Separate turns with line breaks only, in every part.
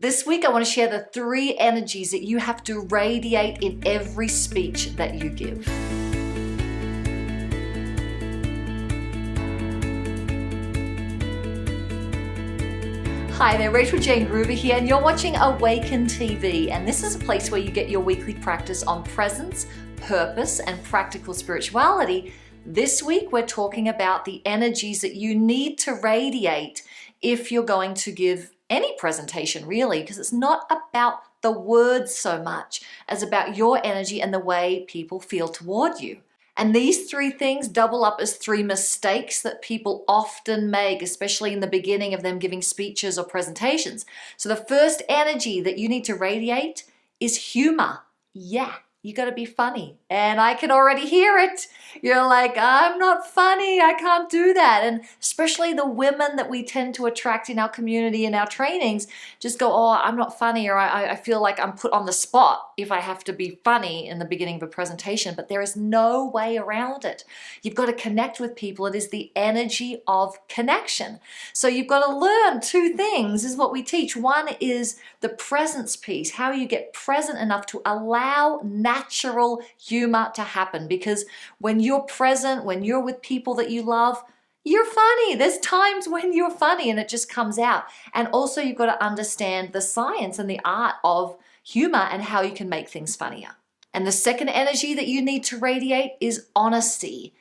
This week, I want to share the 3 energies that you have to radiate in every speech that you give. Hi there, Rachael-Jayne Gruber here, and you're watching Awaken TV, and this is a place where you get your weekly practice on presence, purpose, and practical spirituality. This week, we're talking about the energies that you need to radiate if you're going to give any presentation, really, because it's not about the words so much as about your energy and the way people feel toward you. And these 3 things double up as 3 mistakes that people often make, especially in the beginning of them giving speeches or presentations. So the first energy that you need to radiate is humor. Yeah, you got to be funny. And I can already hear it. You're like, I'm not funny. I can't do that. And especially the women that we tend to attract in our community and our trainings just go, oh, I'm not funny, or I feel like I'm put on the spot if I have to be funny in the beginning of a presentation. But there is no way around it. You've got to connect with people. It is the energy of connection. So you've got to learn 2 things is what we teach. One is the presence piece, how you get present enough to allow natural humor to happen, because when you're present, when you're with people that you love, you're funny. There's times when you're funny and it just comes out. And also you've got to understand the science and the art of humor and how you can make things funnier. And the second energy that you need to radiate is honesty.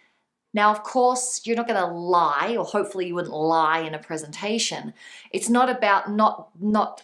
Now, of course, you're not going to lie, or hopefully you wouldn't lie in a presentation. It's not about not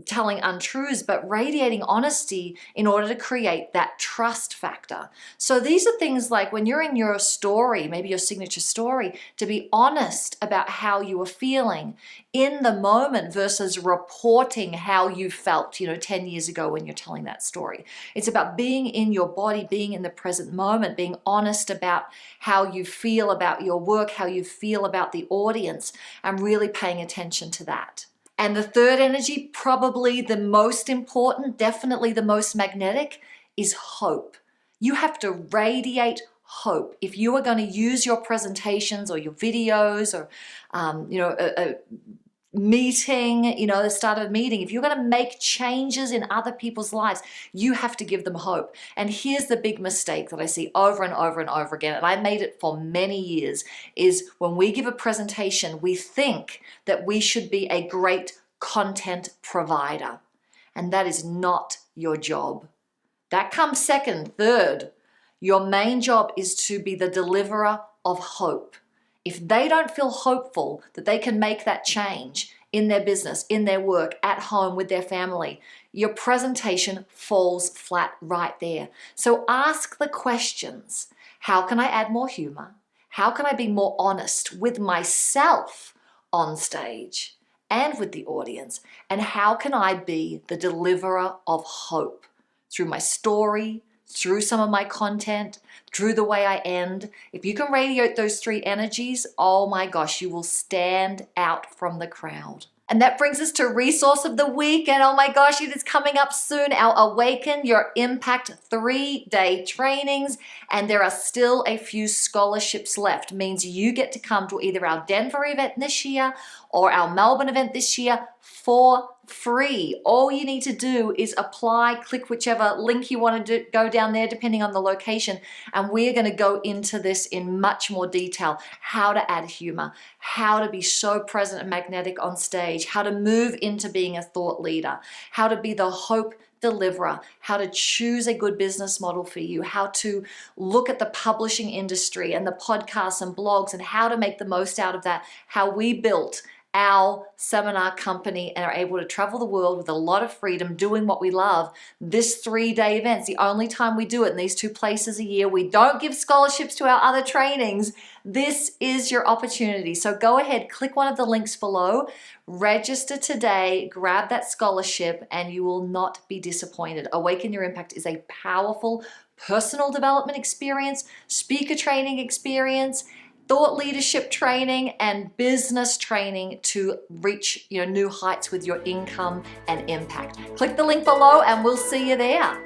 telling untruths, but radiating honesty in order to create that trust factor. So these are things like when you're in your story, maybe your signature story, to be honest about how you are feeling in the moment versus reporting how you felt, 10 years ago when you're telling that story. It's about being in your body, being in the present moment, being honest about how you feel about your work, how you feel about the audience, and really paying attention to that. And the third energy, probably the most important, definitely the most magnetic, is hope. You have to radiate hope. If you are going to use your presentations or your videos or, a meeting, the start of a meeting, if you're going to make changes in other people's lives, you have to give them hope. And here's the big mistake that I see over and over and over again, and I made it for many years, is when we give a presentation, we think that we should be a great content provider. And that is not your job. That comes second. Third, your main job is to be the deliverer of hope. If they don't feel hopeful that they can make that change in their business, in their work, at home, with their family, your presentation falls flat right there. So ask the questions. How can I add more humor? How can I be more honest with myself on stage and with the audience? And how can I be the deliverer of hope through my story, through some of my content, through the way I end? If you can radiate those 3 energies, oh my gosh, you will stand out from the crowd. And that brings us to resource of the week. And oh my gosh, it is coming up soon. Our Awaken Your Impact 3-day trainings. And there are still a few scholarships left. Means you get to come to either our Denver event this year or our Melbourne event this year for free. All you need to do is apply, click whichever link you want to go down there, depending on the location. And we're going to go into this in much more detail. How to add humor, how to be so present and magnetic on stage, how to move into being a thought leader, how to be the hope deliverer, how to choose a good business model for you, how to look at the publishing industry and the podcasts and blogs and how to make the most out of that, how we built our seminar company and are able to travel the world with a lot of freedom doing what we love. This 3-day event's the only time we do it in these 2 places a year. We don't give scholarships to our other trainings. This is your opportunity. So go ahead, click one of the links below, register today, grab that scholarship, and you will not be disappointed. Awaken Your Impact is a powerful personal development experience, speaker training experience, thought leadership training, and business training to reach new heights with your income and impact. Click the link below and we'll see you there.